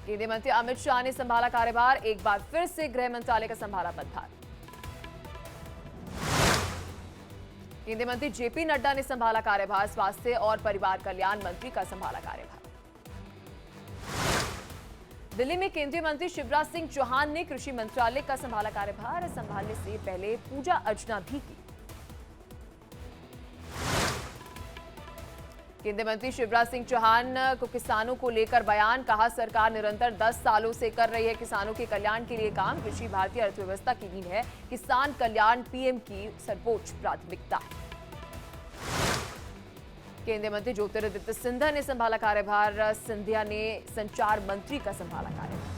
केंद्रीय मंत्री अमित शाह ने संभाला कार्यभार, एक बार फिर से गृह मंत्रालय का संभाला पदभार। केंद्रीय मंत्री जेपी नड्डा ने संभाला कार्यभार, स्वास्थ्य और परिवार कल्याण मंत्री का संभाला कार्यभार। दिल्ली में केंद्रीय मंत्री शिवराज सिंह चौहान ने कृषि मंत्रालय का संभाला कार्यभार, संभालने से पहले पूजा अर्चना भी की। केंद्रीय मंत्री शिवराज सिंह चौहान को किसानों को लेकर बयान, कहा सरकार निरंतर 10 सालों से कर रही है किसानों के कल्याण के लिए काम। कृषि भारतीय अर्थव्यवस्था की नींव है, किसान कल्याण पीएम की सर्वोच्च प्राथमिकता है। केंद्रीय मंत्री ज्योतिरादित्य सिंधिया ने संभाला कार्यभार, सिंधिया ने संचार मंत्री का संभाला कार्यभार।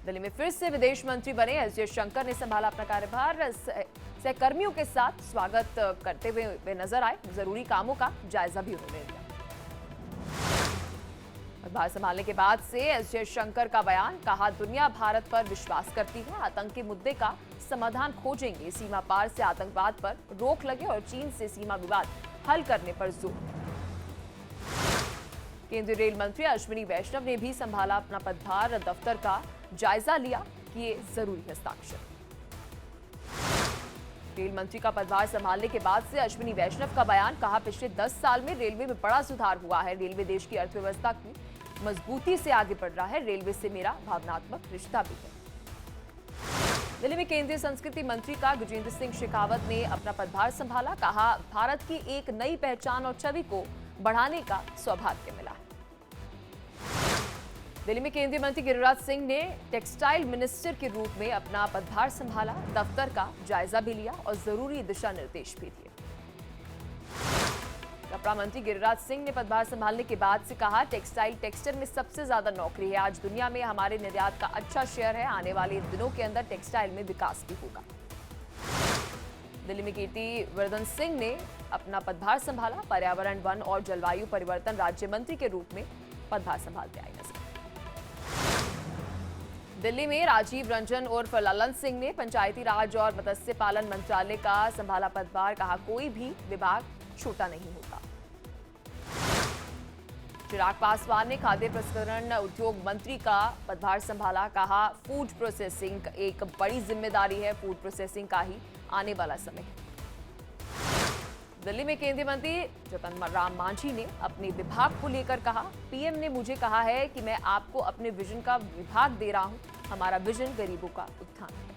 दिल्ली में फिर से विदेश मंत्री बने एस जयशंकर ने संभाला अपना कार्यभार, सहकर्मियों के साथ स्वागत करते हुए वे नजर आए, जरूरी कामों का जायजा भी उन्होंने लिया। पदभार संभालने के बाद से एस जयशंकर का बयान, कहा दुनिया भारत पर विश्वास करती है, आतंकी मुद्दे का समाधान खोजेंगे, सीमा पार से आतंकवाद पर रोक लगे और चीन से सीमा विवाद हल करने पर जोर। केंद्रीय रेल मंत्री अश्विनी वैष्णव ने भी संभाला अपना पदभार, दफ्तर का जायजा लिया, किए जरूरी हस्ताक्षर। रेल मंत्री का पदभार संभालने के बाद से अश्विनी वैष्णव का बयान, कहा पिछले 10 साल में रेलवे में बड़ा सुधार हुआ है, रेलवे देश की अर्थव्यवस्था की मजबूती से आगे बढ़ रहा है, रेलवे से मेरा भावनात्मक रिश्ता भी है। दिल्ली में केंद्रीय संस्कृति मंत्री का गजेंद्र सिंह शेखावत ने अपना पदभार संभाला, कहा भारत की एक नई पहचान और छवि को बढ़ाने का सौभाग्य मिला है। दिल्ली में केंद्रीय मंत्री गिरिराज सिंह ने टेक्सटाइल मिनिस्टर के रूप में अपना पदभार संभाला, दफ्तर का जायजा भी लिया और जरूरी दिशा निर्देश भी दिए। कपड़ा मंत्री गिरिराज सिंह ने पदभार संभालने के बाद से कहा, टेक्सटाइल टेक्सचर में सबसे ज्यादा नौकरी है, आज दुनिया में हमारे निर्यात का अच्छा शेयर है, आने वाले दिनों के अंदर टेक्सटाइल में विकास भी होगा। दिल्ली में कीर्ति वर्धन सिंह ने अपना पदभार संभाला, पर्यावरण वन और जलवायु परिवर्तन राज्य मंत्री के रूप में पदभार संभालते आए नजर। दिल्ली में राजीव रंजन उर्फ ललन सिंह ने पंचायती राज और मत्स्य पालन मंत्रालय का संभाला पदभार, कहा कोई भी विभाग छोटा नहीं होता। चिराग पासवान ने खाद्य प्रसंस्करण उद्योग मंत्री का पदभार संभाला, कहा फूड प्रोसेसिंग एक बड़ी जिम्मेदारी है, फूड प्रोसेसिंग का ही आने वाला समय है। दिल्ली में केंद्रीय मंत्री जतन राम मांझी ने अपने विभाग को लेकर कहा, पीएम ने मुझे कहा है कि मैं आपको अपने विजन का विभाग दे रहा हूं, हमारा विजन गरीबों का उत्थान है।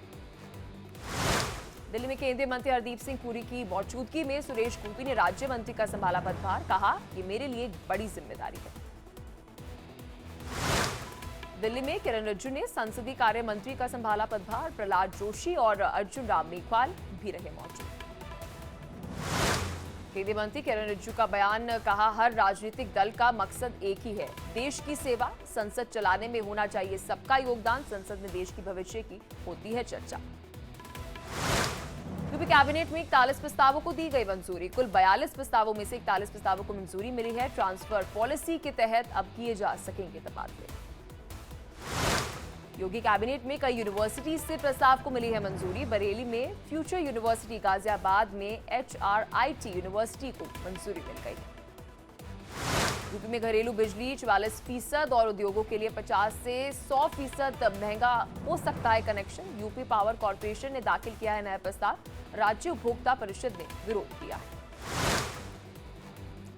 दिल्ली में केंद्रीय मंत्री हरदीप सिंह पुरी की मौजूदगी में सुरेश गोपी ने राज्य मंत्री का संभाला पदभार, कहा ये मेरे लिए एक बड़ी जिम्मेदारी है। दिल्ली में किरण रिजिजू ने संसदीय कार्य मंत्री का संभाला पदभार, प्रहलाद जोशी और अर्जुन राम मेघवाल भी रहे मौजूद। केंद्रीय मंत्री किरण रिजिजू का बयान, कहा हर राजनीतिक दल का मकसद एक ही है, देश की सेवा, संसद चलाने में होना चाहिए सबका योगदान, संसद में देश की भविष्य की होती है चर्चा। यूपी कैबिनेट में 41 प्रस्तावों को दी गई मंजूरी, कुल 42 प्रस्तावों में से 41 प्रस्तावों को मंजूरी मिली है। ट्रांसफर पॉलिसी के तहत अब किए जा सकेंगे तबादले। योगी कैबिनेट में कई यूनिवर्सिटी से प्रस्ताव को मिली है मंजूरी, बरेली में फ्यूचर यूनिवर्सिटी, गाजियाबाद में HRIT यूनिवर्सिटी को मंजूरी मिल गई। यूपी में घरेलू बिजली 44% और उद्योगों के लिए 50 से 100% महंगा हो सकता है कनेक्शन। यूपी पावर कॉर्पोरेशन ने दाखिल किया है नया प्रस्ताव, राज्य उपभोक्ता परिषद ने विरोध किया है।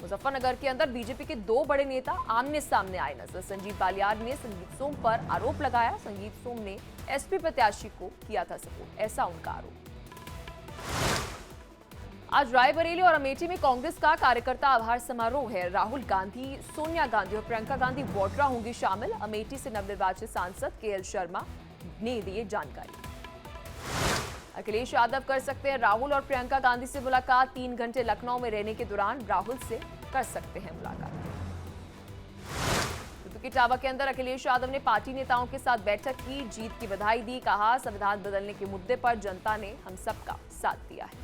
मुजफ्फरनगर के अंदर बीजेपी के 2 बड़े नेता आमने सामने आए नजर। संजीव बालियान ने संगीत सोम पर आरोप लगाया, संगीत सोम ने एसपी प्रत्याशी को किया था सपोर्ट, ऐसा उनका आरोप। आज रायबरेली और अमेठी में कांग्रेस का कार्यकर्ता आभार समारोह है। राहुल गांधी, सोनिया गांधी और प्रियंका गांधी वाड्रा होंगी शामिल। अमेठी से नवनिर्वाचित सांसद केएल शर्मा ने दी जानकारी। अखिलेश यादव कर सकते हैं राहुल और प्रियंका गांधी से मुलाकात, 3 घंटे लखनऊ में रहने के दौरान राहुल से कर सकते हैं मुलाकात। इटावा के अंदर अखिलेश यादव ने पार्टी नेताओं के साथ बैठक की, जीत की बधाई दी, कहा संविधान बदलने के मुद्दे पर जनता ने हम सबका साथ दिया है।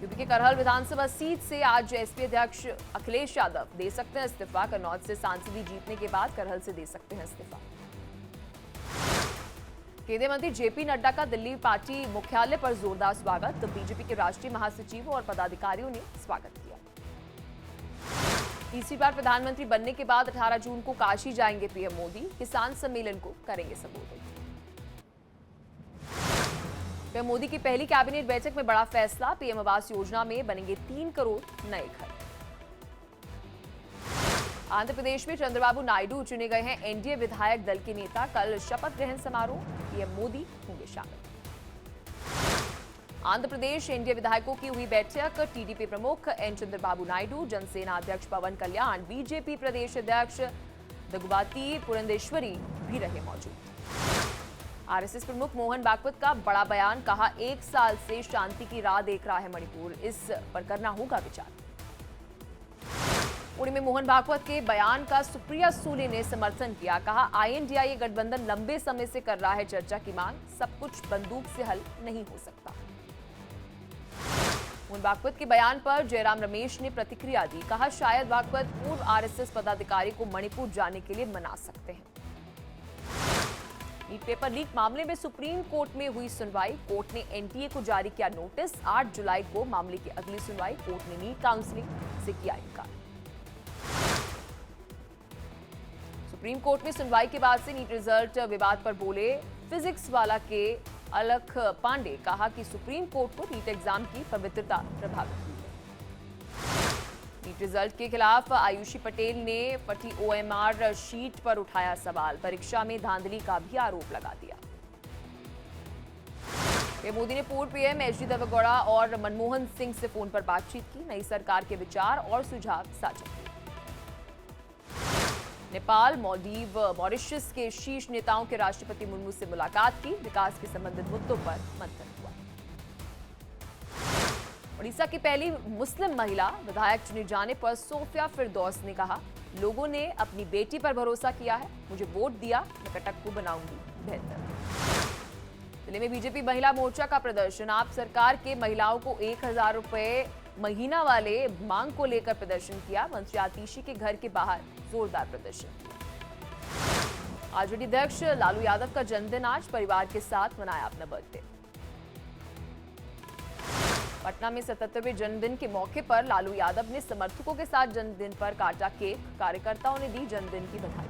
यूपी के करहल विधानसभा सीट से आज एसपी अध्यक्ष अखिलेश यादव दे सकते हैं इस्तीफा। कन्नौज से सांसदी जीतने के बाद करहल से दे सकते हैं इस्तीफा। केंद्रीय मंत्री जेपी नड्डा का दिल्ली पार्टी मुख्यालय पर जोरदार स्वागत, तो बीजेपी के राष्ट्रीय महासचिवों और पदाधिकारियों ने स्वागत किया। तीसरी बार प्रधानमंत्री बनने के बाद 18 जून को काशी जाएंगे पीएम मोदी। किसान सम्मेलन को करेंगे संबोधित। पीएम मोदी की पहली कैबिनेट बैठक में बड़ा फैसला। पीएम आवास योजना में बनेंगे 3 करोड़ नए घर। आंध्र प्रदेश में चंद्रबाबू नायडू चुने गए हैं एनडीए विधायक दल के नेता। कल शपथ ग्रहण समारोह, पीएम मोदी होंगे शामिल। आंध्र प्रदेश एनडीए विधायकों की हुई बैठक। टीडीपी प्रमुख एन चंद्रबाबू नायडू, जनसेना अध्यक्ष पवन कल्याण, बीजेपी प्रदेश अध्यक्ष दगुबाती पुरंदेश्वरी भी रहे मौजूद। आरएसएस प्रमुख मोहन भागवत का बड़ा बयान। कहा, 1 साल से शांति की राह देख रहा है मणिपुर, इस पर करना होगा विचार। पुणे में मोहन भागवत के बयान का सुप्रिया सूले ने समर्थन किया। कहा, आईएनडीआईए गठबंधन लंबे समय से कर रहा है चर्चा की मांग, सब कुछ बंदूक से हल नहीं हो सकता। मोहन भागवत के बयान पर जयराम रमेश ने प्रतिक्रिया दी। कहा, शायद भागवत पूर्व आरएसएस पदाधिकारी को मणिपुर जाने के लिए मना सकते हैं। नीट पेपर लीक मामले में सुप्रीम कोर्ट में हुई सुनवाई। कोर्ट ने एनटीए को जारी किया नोटिस। 8 जुलाई को मामले की अगली सुनवाई। कोर्ट ने नीट काउंसलिंग से किया इनकार। सुप्रीम कोर्ट में सुनवाई के बाद से नीट रिजल्ट विवाद पर बोले फिजिक्स वाला के अलख पांडे। कहा कि सुप्रीम कोर्ट को नीट एग्जाम की पवित्रता प्रभावित हुई है। नीट रिजल्ट के खिलाफ आयुषी पटेल ने फटी ओएमआर शीट पर उठाया सवाल। परीक्षा में धांधली का भी आरोप लगा दिया। पीएम मोदी ने पूर्व पीएम एचडी देवेगौड़ा और मनमोहन सिंह से फोन पर बातचीत की। नई सरकार के विचार और सुझाव साझा किए। नेपाल, मालदीव, मॉरिशस के शीर्ष नेताओं के राष्ट्रपति मुर्मू से मुलाकात की। विकास के संबंधित मुद्दों पर मंथन हुआ। ओडिशा की पहली मुस्लिम महिला विधायक चुने जाने पर सोफिया फिरदौस ने कहा, लोगों ने अपनी बेटी पर भरोसा किया है, मुझे वोट दिया, मैं कटक को बनाऊंगी बेहतर। जिले में बीजेपी महिला मोर्चा का प्रदर्शन। आप सरकार के महिलाओं को 1000 रुपए महीना वाले मांग को लेकर प्रदर्शन किया। मंत्री आतिशी के घर के बाहर जोरदार प्रदर्शन किया। आरजेडी अध्यक्ष लालू यादव का जन्मदिन आज। परिवार के साथ मनाया अपना बर्थडे। पटना में 77वें जन्मदिन के मौके पर लालू यादव ने समर्थकों के साथ जन्मदिन पर काटा केक। कार्यकर्ताओं ने दी जन्मदिन की बधाई।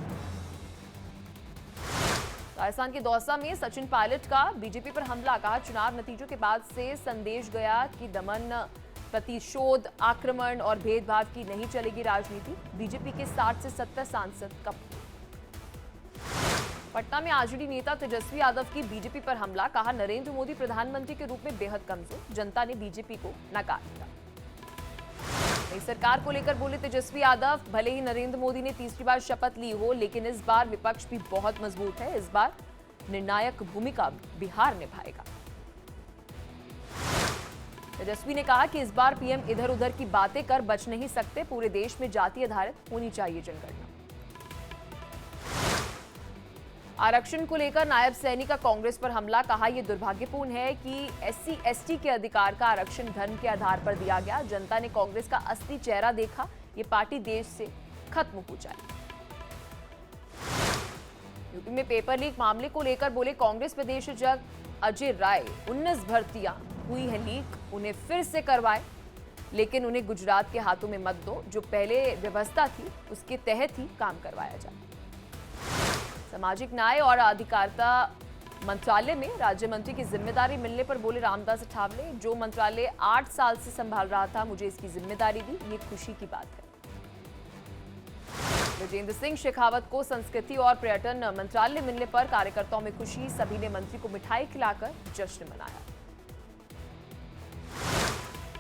राजस्थान के दौसा में सचिन पायलट का बीजेपी पर हमला। कहा, चुनाव नतीजों के बाद से संदेश गया कि दमन, प्रतिशोध, आक्रमण और भेदभाव की नहीं चलेगी राजनीति। बीजेपी के 60 से 70 सांसद कब। पटना में आरजेडी नेता तेजस्वी यादव की बीजेपी पर हमला। कहा, नरेंद्र मोदी प्रधानमंत्री के रूप में बेहद कमजोर, जनता ने बीजेपी को नकार दिया। नई सरकार को लेकर बोले तेजस्वी यादव, भले ही नरेंद्र मोदी ने तीसरी बार शपथ ली हो, लेकिन इस बार विपक्ष भी बहुत मजबूत है। इस बार निर्णायक भूमिका बिहार निभाएगा। तेजस्वी ने कहा कि इस बार पीएम इधर उधर की बातें कर बच नहीं सकते। पूरे देश में जाति आधारित होनी चाहिए जनगणना। आरक्षण को लेकर नायब सैनी का कांग्रेस पर हमला। कहा, यह दुर्भाग्यपूर्ण है कि एससी एसटी के अधिकार का आरक्षण धर्म के आधार पर दिया गया। जनता ने कांग्रेस का असली चेहरा देखा। ये पार्टी देश से खत्म हो जाए। यूपी में पेपर लीक मामले को लेकर बोले कांग्रेस प्रदेश अध्यक्ष अजय राय, 19 भर्तियां हुई है लीक, उन्हें फिर से करवाए, लेकिन उन्हें गुजरात के हाथों में मत दो। जो पहले व्यवस्था थी उसके तहत ही काम करवाया जाए। सामाजिक न्याय और अधिकारिता मंत्रालय में राज्य मंत्री की जिम्मेदारी मिलने पर बोले रामदास अठावले, जो मंत्रालय 8 साल से संभाल रहा था, मुझे इसकी जिम्मेदारी दी, ये खुशी की बात है। विजेंद्र सिंह शेखावत को संस्कृति और पर्यटन मंत्रालय मिलने पर कार्यकर्ताओं में खुशी। सभी ने मंत्री को मिठाई खिलाकर जश्न मनाया।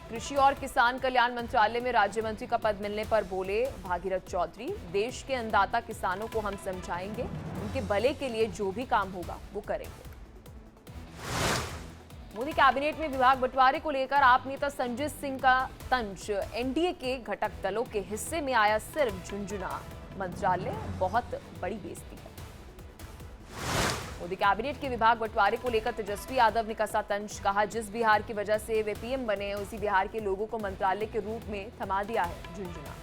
कृषि और किसान कल्याण मंत्रालय में राज्य मंत्री का पद मिलने पर बोले भागीरथ चौधरी, देश के अन्नदाता किसानों को हम समझाएंगे, उनके भले के लिए जो भी काम होगा वो करेंगे। मोदी कैबिनेट में विभाग बंटवारे को लेकर आप नेता संजय सिंह का तंज। एनडीए के घटक दलों के हिस्से में आया सिर्फ झुंझुना। मंत्रालय बहुत बड़ी बेइज्जती है। मोदी कैबिनेट के विभाग बंटवारे को लेकर तेजस्वी यादव ने कसा तंज। कहा, जिस बिहार की वजह से वे पीएम बने, उसी बिहार के लोगों को मंत्रालय के रूप में थमा दिया है झुंझुना।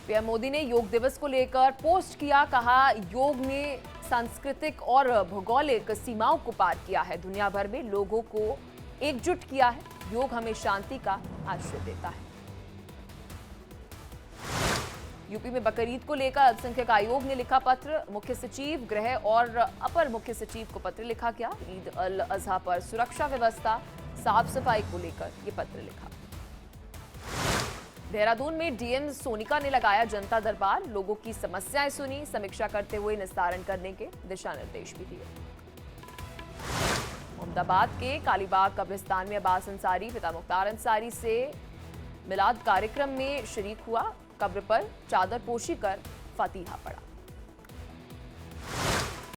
पीएम मोदी ने योग दिवस को लेकर पोस्ट किया। कहा, योग ने सांस्कृतिक और भौगोलिक सीमाओं को पार किया है, दुनिया भर में लोगों को एकजुट किया है। योग हमें शांति का आश्रय देता है। यूपी में बकरीद को लेकर अल्पसंख्यक आयोग ने लिखा पत्र, मुख्य सचिव गृह और अपर मुख्य सचिव को पत्र लिखा गया। ईद अल अजहा पर सुरक्षा व्यवस्था, साफ सफाई को लेकर ये पत्र लिखा। देहरादून में डीएम सोनिका ने लगाया जनता दरबार, लोगों की समस्याएं सुनी, समीक्षा करते हुए निस्तारण करने के दिशा निर्देश भी दिए। अहमदाबाद के कालीबाग कब्रिस्तान में अब्बास अंसारी पिता मुख्तार अंसारी से मिलाद कार्यक्रम में शरीक हुआ। कब्र पर चादर पोशी कर फतीहा पड़ा।